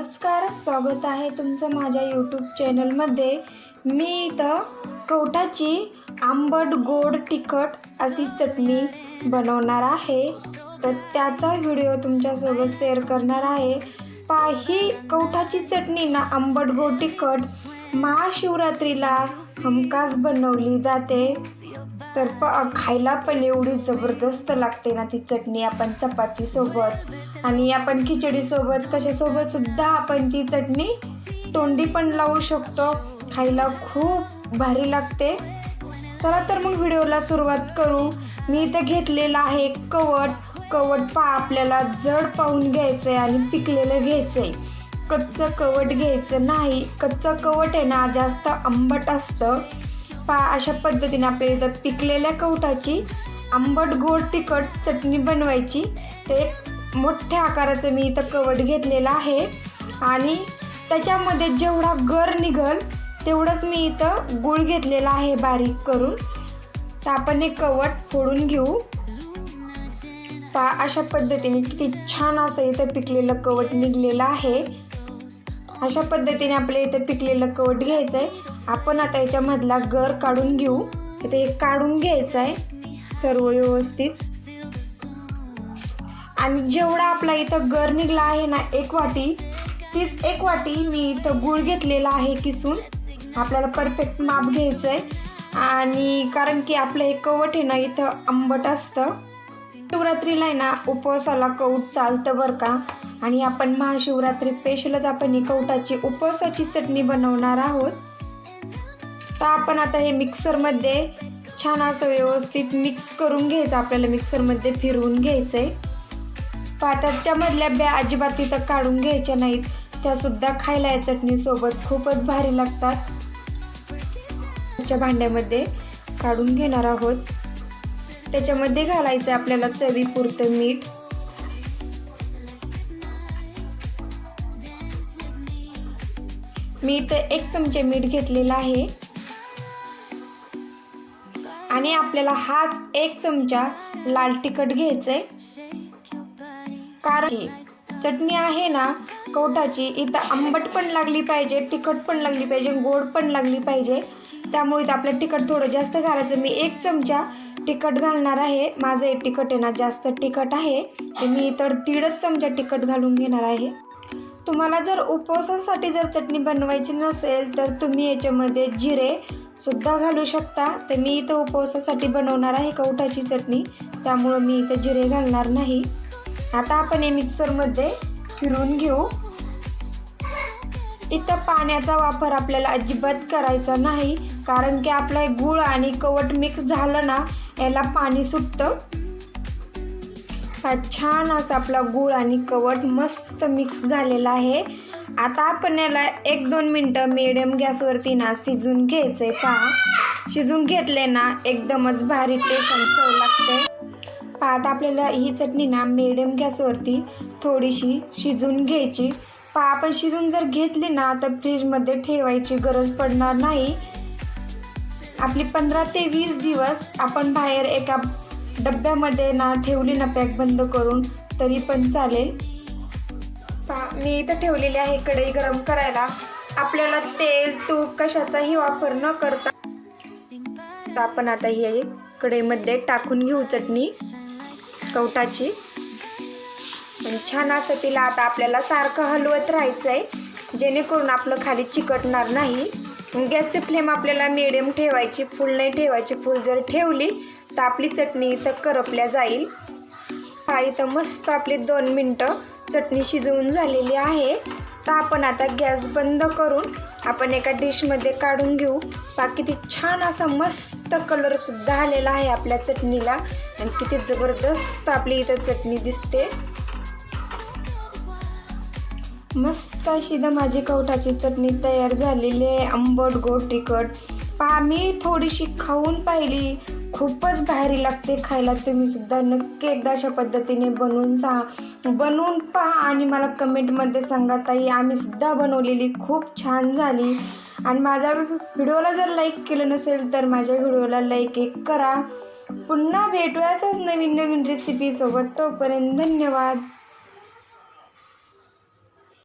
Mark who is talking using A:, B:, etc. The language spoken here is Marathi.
A: नमस्कार, स्वागत आहे तुमचं माझ्या यूट्यूब चॅनलमध्ये। मी इथं कवठाची आंबट गोड तिखट अशी चटणी बनवणार आहे, तर त्याचा व्हिडिओ तुमच्यासोबत शेअर करणार आहे। ही कवठाची चटणी ना आंबट गोड तिखट महाशिवरात्रीला हमखास बनवली जाते, तर खायला पण एवढी जबरदस्त लागते ना ती चटणी। आपण चपाती सोबत आणि आपण खिचडी सोबत कशासोबत सुद्धा आपण ती चटणी तोंडी पण लावू शकतो, खायला खूप भारी लागते। चला तर मग व्हिडिओला सुरुवात करू। मी इथं घेतलेला आहे कवठ आपल्याला जड पाहून घ्यायचं आहे आणि पिकलेलं घ्यायचं आहे, कच्चं कवठ घ्यायचं नाही। कच्चं कवठ आहे ना जास्त आंबट असतं। अशा पद्धतीने आपल्याला इथं पिकलेल्या कवठाची आंबट गोड तिखट चटणी बनवायची। ते मोठ्या आकाराचं मी इथं कवठ घेतलेलं आहे आणि त्याच्यामध्ये जेवढा गर निघल तेवढंच मी इथं गूळ घेतलेला आहे बारीक करून। तर आपण हे कवठ फोडून घेऊ। अशा पद्धतीने किती छान असं इथं पिकलेलं कवठ निघलेलं आहे। अशा पद्धतीने आपल्या इथं पिकलेलं कवठ घ्यायचं आहे। आपण आता याच्यामधला गर काढून घेऊ। इथे हे काढून घ्यायचं आहे सर्व व्यवस्थित। आणि जेवढा आपला इथं गर निघला आहे ना एक वाटी, तीच एक वाटी मी इथं गूळ घेतलेला आहे किसून। आपल्याला परफेक्ट माप घ्यायचं आहे आणि कारण की आपलं हे कवठ आहे ना इथं आंबट असतं। शिवरात्रीला आहे ना उपवासाला कवठ चालतं बरं का। आणि आपण महाशिवरात्री स्पेशलच आपण ही कवठाची उपवासाची चटणी बनवणार आहोत। तर आपण आता हे मिक्सरमध्ये छान असं व्यवस्थित मिक्स करून घ्यायचं। आपल्याला मिक्सरमध्ये फिरवून घ्यायचं आहे। त्याच्यामधल्या ब्या अजिबात इथं काढून घ्यायच्या नाहीत, त्यासुद्धा खायला या चटणीसोबत खूपच भारी लागतात। त्याच्या भांड्यामध्ये काढून घेणार आहोत। त्याच्यामध्ये घालायचं आपल्याला चवीपुरतं मीठ। मी इथे 1 चमचे मीठ घेतलेला आहे आणि आपल्याला हाच 1 चमचा लाल तिखट घ्यायचंय। कारण चटणी आहे ना कवठाची इथं आंबट पण लागली पाहिजे, तिखट पण लागली पाहिजे, गोड पण लागली पाहिजे। त्यामुळे इथं आपलं तिखट थोडं जास्त घालायचं। मी 1 चमचा तिखट घालणार आहे। माझं हे तिखट आहे ना जास्त तिखट आहे, ते मी इतर 1.5 चमचा तिखट घालून घेणार आहे। तुम्हाला जर उपवासासाठी जर चटणी बनवायची नसेल तर तुम्ही याच्यामध्ये जिरे सुद्धा घालू शकता। तर मी इथं उपवासासाठी बनवणार आहे कवठाची चटणी, त्यामुळं मी इथं जिरे घालणार नाही। आता आपण हे मिक्सरमध्ये फिरवून घेऊ। इथं पाण्याचा वापर आपल्याला अजिबात करायचा नाही, कारण की आपला गूळ आणि कवठ मिक्स झालं ना याला पाणी सुटतं। छान असा आपला गूळ आणि कवठ मस्त मिक्स झालेला आहे। आता आपण याला 1-2 मिनटं मिडियम गॅसवरती ना शिजून घ्यायचंय। शिजून घेतले ना एकदमच भारी टेस्ट आणि चव लागते। आता आपल्याला ही चटणी ना मिडियम गॅसवरती थोडीशी शिजून घ्यायची। आपण शिजून जर घेतली ना तर फ्रीजमध्ये ठेवायची गरज पडणार नाही। आपली 15 ते 20 दिवस आपण बाहेर एका डब्यामध्ये ना ठेवली ना पॅक बंद करून तरी पण चालेल। मी इथं ठेवलेली आहे कढई गरम करायला। आपल्याला तेल तूप कशाचाही वापर न करता आपण आता ही कढईमध्ये टाकून घेऊ चटणी कवठाची आणि छान असं तिला आता आपल्याला सारखं हलवत राहायचं आहे, जेणेकरून आपलं खाली चिकटणार नाही। गॅसची फ्लेम आपल्याला मिडियम ठेवायची, फुल नाही ठेवायची। फुल जर ठेवली तर आपली चटणी इथं करपल्या जाईल। इथं मस्त आपली 2 मिनटं चटणी शिजवून झालेली आहे। तर आपण आता गॅस बंद करून आपण एका डिशमध्ये काढून घेऊ। किती छान असा मस्त कलरसुद्धा आलेला आहे आपल्या चटणीला आणि किती जबरदस्त आपली इथं चटणी दिसते। मस्त अशी माझी कवठाची चटणी तयार झालेली आहे, आंबट गोड तिखट। मी थोडीशी खाऊन पाहिली, खूपच भारी लागते खायला। तुम्ही सुद्धा नक्की एकदा अशा पद्धतीने बनवून पहा आणि मला कमेंटमध्ये सांगा ताई आम्ही सुद्धा बनवलेली खूप छान झाली। आणि माझ्या व्हिडिओला जर लाईक केलं नसेल तर माझ्या व्हिडिओला लाईक करा। पुन्हा भेटूयाच नवीन रेसिपीसोबत, तोपर्यंत धन्यवाद।